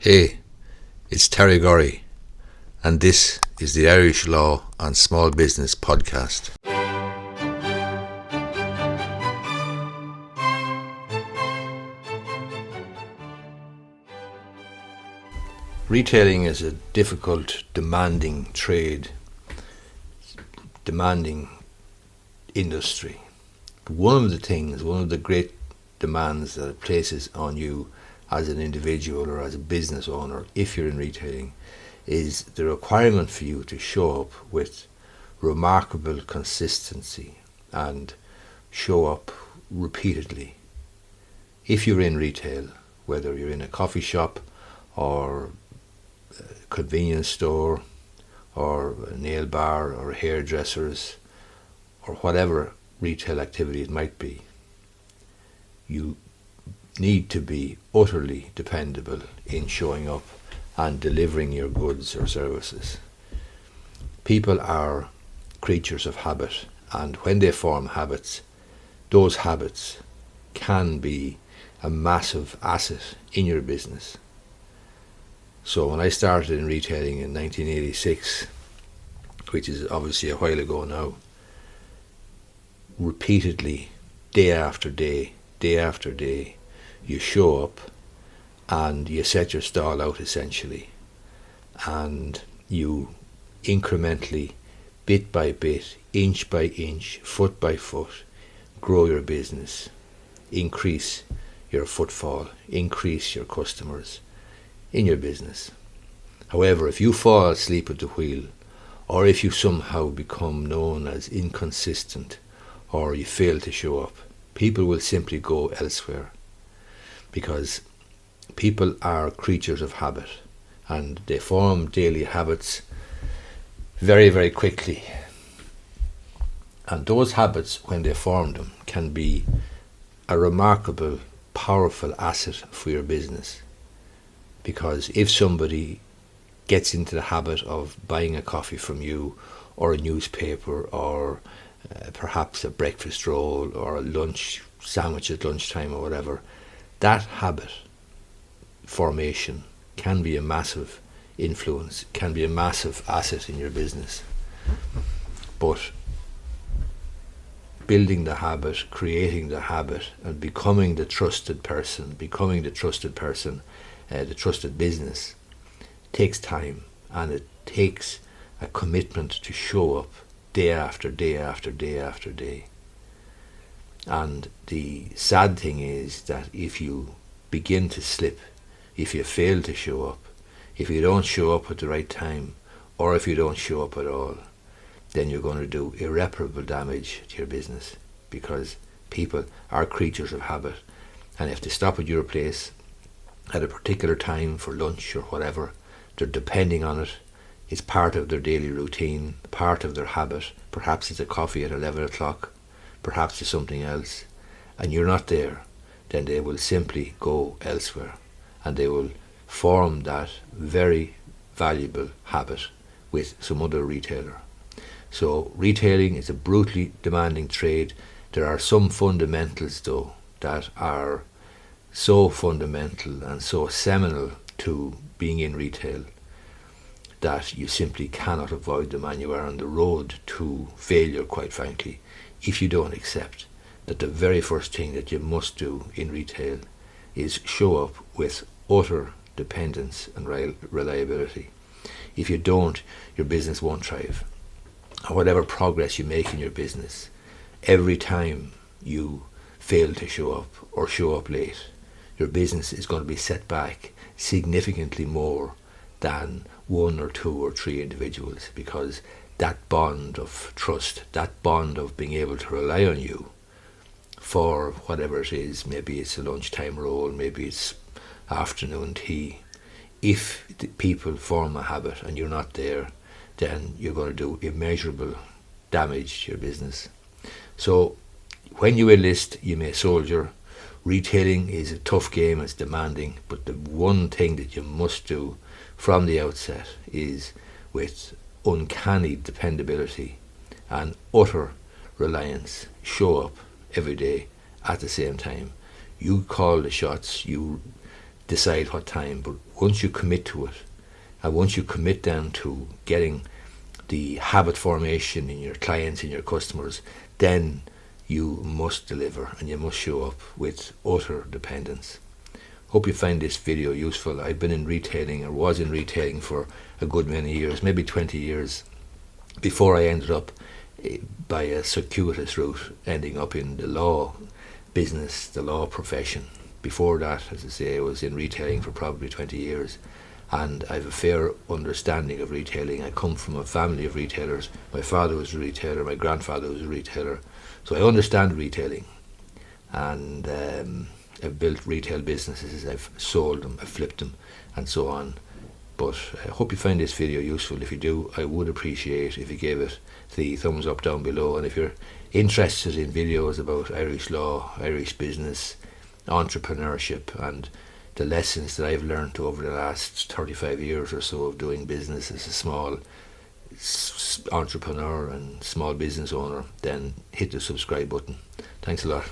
Hey, it's Terry Gorry, and this is the Irish Law and Small Business podcast. Retailing is a difficult, demanding trade, demanding industry. But one of the great demands that it places on you as an individual or as a business owner, if you're in retailing, is the requirement for you to show up with remarkable consistency and show up repeatedly. If you're in retail, whether you're in a coffee shop or a convenience store or a nail bar or hairdressers or whatever retail activity it might be, you need to be utterly dependable in showing up and delivering your goods or services. People are creatures of habit, and when they form habits, those habits can be a massive asset in your business. So when I started in retailing in 1986, which is obviously a while ago now, repeatedly, day after day, you show up and you set your stall out essentially, and you incrementally, bit by bit, inch by inch, foot by foot, grow your business, increase your footfall, increase your customers in your business. However, if you fall asleep at the wheel, or if you somehow become known as inconsistent, or you fail to show up, people will simply go elsewhere, because people are creatures of habit and they form daily habits very, very quickly. And those habits, when they form them, can be a remarkable, powerful asset for your business. Because if somebody gets into the habit of buying a coffee from you, or a newspaper, or perhaps a breakfast roll, or a lunch sandwich at lunchtime or whatever, that habit formation can be a massive influence, can be a massive asset in your business. But building the habit, creating the habit, and becoming the trusted person, the trusted business, takes time, and it takes a commitment to show up day after day after day after day. And the sad thing is that if you begin to slip, if you fail to show up, if you don't show up at the right time, or if you don't show up at all, then you're going to do irreparable damage to your business, because people are creatures of habit, and if they stop at your place at a particular time for lunch or whatever, they're depending on it. It's part of their daily routine, part of their habit. Perhaps it's a coffee at 11 o'clock, perhaps it's something else, and you're not there, then they will simply go elsewhere, and they will form that very valuable habit with some other retailer. So retailing is a brutally demanding trade. There are some fundamentals though that are so fundamental and so seminal to being in retail that you simply cannot avoid them, and you are on the road to failure, quite frankly, if you don't accept that the very first thing that you must do in retail is show up with utter dependence and reliability. If you don't, your business won't thrive. And whatever progress you make in your business, every time you fail to show up or show up late, your business is going to be set back significantly more than one or two or three individuals, because that bond of trust, that bond of being able to rely on you for whatever it is, maybe it's a lunchtime roll, maybe it's afternoon tea, if the people form a habit and you're not there, then you're going to do immeasurable damage to your business. So when you enlist, you may soldier. Retailing is a tough game, it's demanding, but the one thing that you must do from the outset is, with uncanny dependability and utter reliance, show up every day at the same time. You call the shots, you decide what time. But once you commit to it, and once you commit then to getting the habit formation in your clients and your customers, then you must deliver and you must show up with utter dependence. Hope you find this video useful. I've been in retailing, or was in retailing, for a good many years, maybe 20 years, before I ended up by a circuitous route ending up in the law business, the law profession. Before that, as I say, I was in retailing for probably 20 years, and I have a fair understanding of retailing. I come from a family of retailers. My father was a retailer, my grandfather was a retailer, so I understand retailing. And I've built retail businesses, I've sold them, I've flipped them, and so on. But I hope you find this video useful. If you do, I would appreciate if you gave it the thumbs up down below. And if you're interested in videos about Irish law, Irish business, entrepreneurship, and the lessons that I've learned over the last 35 years or so of doing business as a small entrepreneur and small business owner, then hit the subscribe button. Thanks a lot.